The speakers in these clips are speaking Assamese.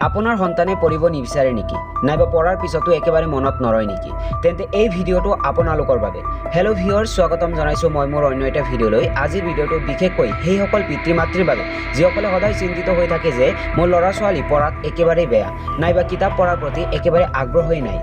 আপোনাৰ সন্তানে পঢ়িব নিবিচাৰে নেকি নাইবা পঢ়াৰ পিছতো একেবাৰে মনত নৰয় নেকি তেন্তে এই ভিডিঅ'টো আপোনালোকৰ বাবে হেল্ল' ভিউয়াৰ্স স্বাগতম জনাইছো মই মোৰ অন্য এটা ভিডিঅ'লৈ আজিৰ ভিডিঅ'টো বিশেষকৈ সেই সকল পিতৃ মাতৃৰ বাবে যিসকলে সদায় চিন্তিত হৈ থাকে যে মোৰ ল'ৰা ছোৱালী পঢ়াত একেবাৰে বেয়া নাইবা কিতাপ পঢ়াৰ প্ৰতি একেবাৰে আগ্ৰহী নাই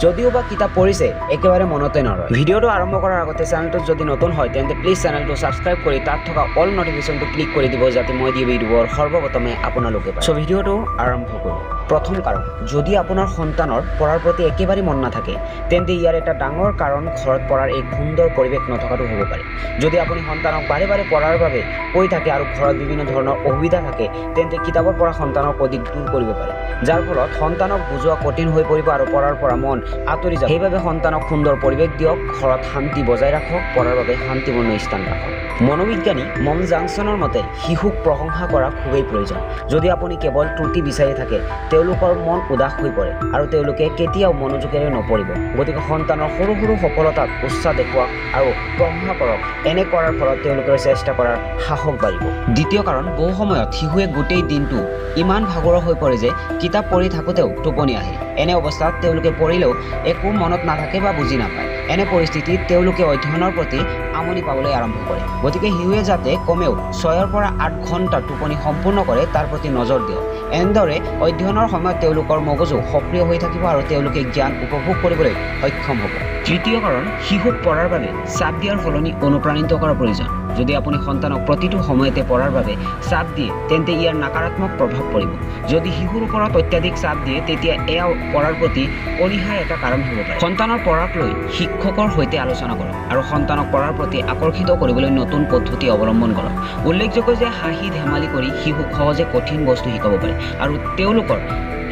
যদিও বা কিতাপ পঢ়িছে একেবাৰে মনতে নৰয় ভিডিঅ'টো আৰম্ভ কৰাৰ আগতে চেনেলটো যদি নতুন হয় তেন্তে প্লিজ চেনেলটো সাবস্ক্ৰাইব কৰি তাত থকা অল নটিফিকেশনটো ক্লিক কৰি দিব যাতে মই দিয়া ভিডিঅ'ৰ সৰ্বপ্ৰথমে আপোনালোকে পায় সো ভিডিঅ'টো আৰম্ভ কৰো প্ৰথম কাৰণ যদি আপোনাৰ সন্তানৰ পঢ়াৰ প্ৰতি একেবাৰে মন নাথাকে তেন্তে ইয়াৰ এটা ডাঙৰ কাৰণ ঘৰত পঢ়াৰ এক সুন্দৰ পৰিৱেশ নথকাটো হ'ব পাৰে যদি আপুনি সন্তানক বাৰে বাৰে পঢ়াৰ বাবে কৈ থাকে আৰু ঘৰত বিভিন্ন ধৰণৰ অসুবিধা থাকে তেন্তে কিতাপৰ পৰা সন্তানক অধিক দূৰ কৰিব পাৰে যাৰ ফলত সন্তানক বুজোৱা কঠিন হৈ পৰিব আৰু পঢ়াৰ পৰা মন আঁতৰি যাব সেইবাবে সন্তানক সুন্দৰ পৰিৱেশ দিয়ক ঘৰত শান্তি বজাই ৰাখক পঢ়াৰ বাবে শান্তিপূৰ্ণ স্থান ৰাখক মনোবিজ্ঞানী মম জাংচনৰ মতে শিশুক প্ৰশংসা কৰা খুবেই প্ৰয়োজন যদি আপুনি কেৱল ত্ৰুটি বিচাৰি থাকে তেওঁলোকৰ মন উদাস হৈ পৰে আৰু তেওঁলোকে কেতিয়াও মনোযোগেৰে নপঢ়িব গতিকে সন্তানৰ সৰু সৰু সফলতাত উৎসাহ দেখুৱাওক আৰু প্ৰশংসা কৰক এনে কৰাৰ ফলত তেওঁলোকৰ চেষ্টা কৰাৰ সাহস বাঢ়িব দ্বিতীয় কাৰণ বহু সময়ত শিশুৱে গোটেই দিনটো ইমান ভাগৰুৱা হৈ পৰে যে কিতাপ পঢ়ি থাকোঁতেও টোপনি আহে এনে অৱস্থাত তেওঁলোকে পঢ়িলেও একো মনত নাথাকে বা বুজি নাপায় এনে পৰিস্থিতিত তেওঁলোকে অধ্যয়নৰ প্ৰতি আমনি পাবলৈ আৰম্ভ কৰে গতিকে শিশুৱে যাতে কমেও 6 পৰা 8 ঘণ্টা টোপনি সম্পূৰ্ণ কৰে তাৰ প্ৰতি নজৰ দিয়ক এনেদৰে অধ্যয়নৰ সময়ত তেওঁলোকৰ মগজু সক্ৰিয় হৈ থাকিব আৰু তেওঁলোকে জ্ঞান উপভোগ কৰিবলৈ সক্ষম হ'ব তৃতীয় কাৰণ শিশুক পঢ়াৰ বাবে চাপ দিয়াৰ সলনি অনুপ্ৰাণিত কৰাৰ প্ৰয়োজন যদি আপুনি সন্তানক প্ৰতিটো সময়তে পঢ়াৰ বাবে চাপ দিয়ে তেন্তে ইয়াৰ নকাৰাত্মক প্ৰভাৱ পৰিব যদি শিশুৰ ওপৰত অত্যাধিক চাপ দিয়ে তেতিয়া এয়া পঢ়াৰ প্ৰতি অনীহাৰ এটা কাৰণ হ'ব পাৰে সন্তানৰ পঢ়াক লৈ শিক্ষকৰ সৈতে আলোচনা কৰক আৰু সন্তানক পঢ়াৰ প্ৰতি আকৰ্ষিত কৰিবলৈ নতুন পদ্ধতি অৱলম্বন কৰক উল্লেখযোগ্য যে হাঁহি ধেমালি কৰি শিশুক সহজে কঠিন বস্তু শিকাব পাৰে আৰু তেওঁলোকৰ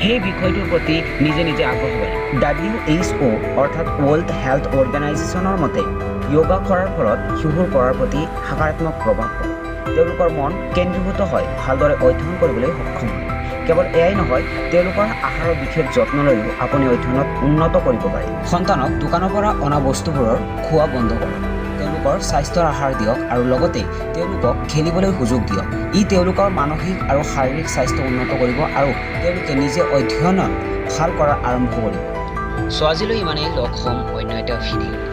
সেই বিষয়টোৰ প্ৰতি নিজে নিজে আগ্ৰহ বাঢ়ে WHO অৰ্থাৎ ৱৰ্ল্ড হেল্থ অৰ্গেনাইজেশ্যনৰ মতে যোগা কৰাৰ ফলত শিশুৰ পঢ়াৰ প্ৰতি সকাৰাত্মক প্ৰভাৱ পৰে তেওঁলোকৰ মন কেন্দ্ৰীভূত হয় ভালদৰে অধ্যয়ন কৰিবলৈ সক্ষম হয় কেৱল এয়াই নহয় তেওঁলোকৰ আহাৰৰ বিশেষ যত্ন লৈও আপুনি অধ্যয়নত উন্নত কৰিব পাৰে সন্তানক দোকানৰ পৰা অনা বস্তুবোৰৰ খোৱা বন্ধ কৰক তেওঁলোকৰ স্বাস্থ্যৰ আহাৰ দিয়ক আৰু লগতে তেওঁলোকক খেলিবলৈ সুযোগ দিয়ক ই তেওঁলোকৰ মানসিক আৰু শাৰীৰিক স্বাস্থ্য উন্নত কৰিব আৰু তেওঁলোকে নিজে অধ্যয়নত ভাল কৰা আৰম্ভ কৰিব আজিলৈ ইমানেই লগ হ'ম অন্য এটা ভিডিঅ'